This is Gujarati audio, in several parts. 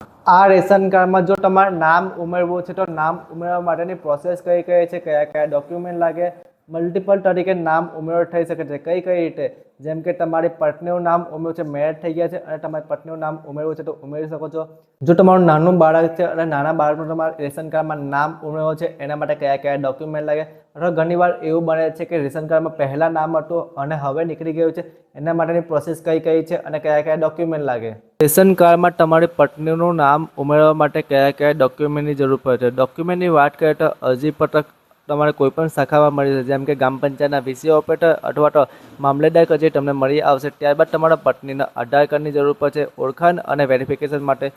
આ રેશન કાર્ડમાં જો તમારે નામ ઉમેરવું છે તો નામ ઉમેરવા માટેની પ્રોસેસ કઈ કઈ છે, કયા કયા ડોક્યુમેન્ટ લાગે, મલ્ટિપલ તરીકે નામ ઉમેરો થઈ શકે છે, કઈ કઈ રીતે, જેમ કે તમારી પત્નીનું નામ ઉમેરવું છે, મેરેજ થઈ ગયા છે અને તમારી પત્નીનું નામ ઉમેરવું છે તો ઉમેરી શકો છો. જો તમારું નાનું બાળક છે અને નાના બાળકનું તમારે રેશન કાર્ડમાં નામ ઉમેરવું છે એના માટે કયા કયા ડોક્યુમેન્ટ લાગે, અથવા ઘણીવાર એવું બને છે કે રેશન કાર્ડમાં પહેલાં નામ હતું અને હવે નીકળી ગયું છે, એના માટેની પ્રોસેસ કઈ કઈ છે અને કયા કયા ડોક્યુમેન્ટ લાગે. રેશન કાર્ડમાં તમારી પત્નીનું નામ ઉમેરવા માટે કયા કયા ડોક્યુમેન્ટની જરૂર પડે છે. ડોક્યુમેન્ટની વાત કરીએ તો અરજીપત્રક તમારે કોઈપણ શાખામાં મળી જશે, જેમ કે ગ્રામ પંચાયતના વીસી ઓપરેટર અથવા તો મામલેદાર કચેરી તમને મળી આવશે. ત્યારબાદ તમારા પત્નીના આધાર કાર્ડની જરૂર પડશે, ઓળખાણ અને વેરિફિકેશન માટે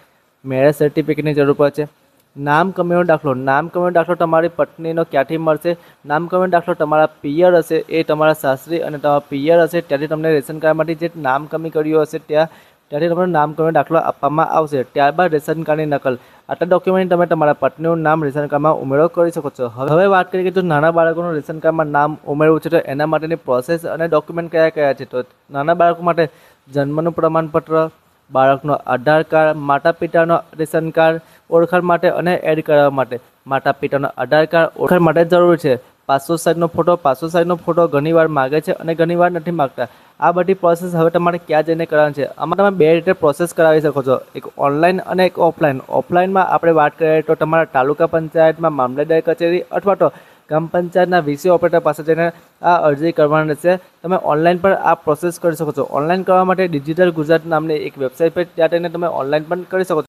મેરેજ સર્ટિફિકેટની જરૂર પડશે. નામ કમીનો દાખલો, નામ કમીનો દાખલો તમારી પત્નીનો ક્યાંથી મળશે? નામ કમીનો દાખલો તમારા પિયર હશે, એ તમારા સાસરી અને તમારા પિયર હશે ત્યાંથી તમને રેશન કાર્ડમાંથી જે નામ કમી કર્યું હશે ત્યાંથી તમને નામ કમીનો દાખલો આપવામાં આવશે. ત્યારબાદ રેશન કાર્ડની નકલ, આટલા ડોક્યુમેન્ટ તમે તમારા પત્નીનું નામ રેશન કાર્ડમાં ઉમેરો કરી શકો છો. હવે વાત કરીએ કે જો નાના બાળકોનું રેશન કાર્ડમાં નામ ઉમેરવું છે તો એના માટેની પ્રોસેસ અને ડોક્યુમેન્ટ કયા કયા છે. તો નાના બાળકો માટે જન્મનું પ્રમાણપત્ર, બાળકનો આધાર કાર્ડ, માતા પિતાનો રેશન કાર્ડ, ઓળખાણ માટે અને એડ કરવા માટે માતા પિતાનો આધાર કાર્ડ, ઓળખાણ માટે જરૂર છે. પાસપોર્ટ સાઇઝનો ફોટો ઘણીવાર માગે છે અને ઘણીવાર નથી માગતા. આ બધી પ્રોસેસ હવે તમારે ક્યાં જઈને કરવાની છે? આમાં તમે બે રીતે પ્રોસેસ કરાવી શકો છો, એક ઓનલાઈન અને એક ઓફલાઈન. ઓફલાઈનમાં આપણે વાત કરીએ તો તમારા તાલુકા પંચાયતમાં મામલેદાર કચેરી અથવા તો ગ્રામ પંચાયતના વીસી ઓપરેટર પાસે જઈને આ અરજી કરવાની રહેશે. તમે ઓનલાઈન પર આ પ્રોસેસ કરી શકો છો. ઓનલાઈન કરવા માટે ડિજિટલ ગુજરાત નામની એક વેબસાઇટ પર ત્યાં જઈને તમે ઓનલાઈન પણ કરી શકો છો.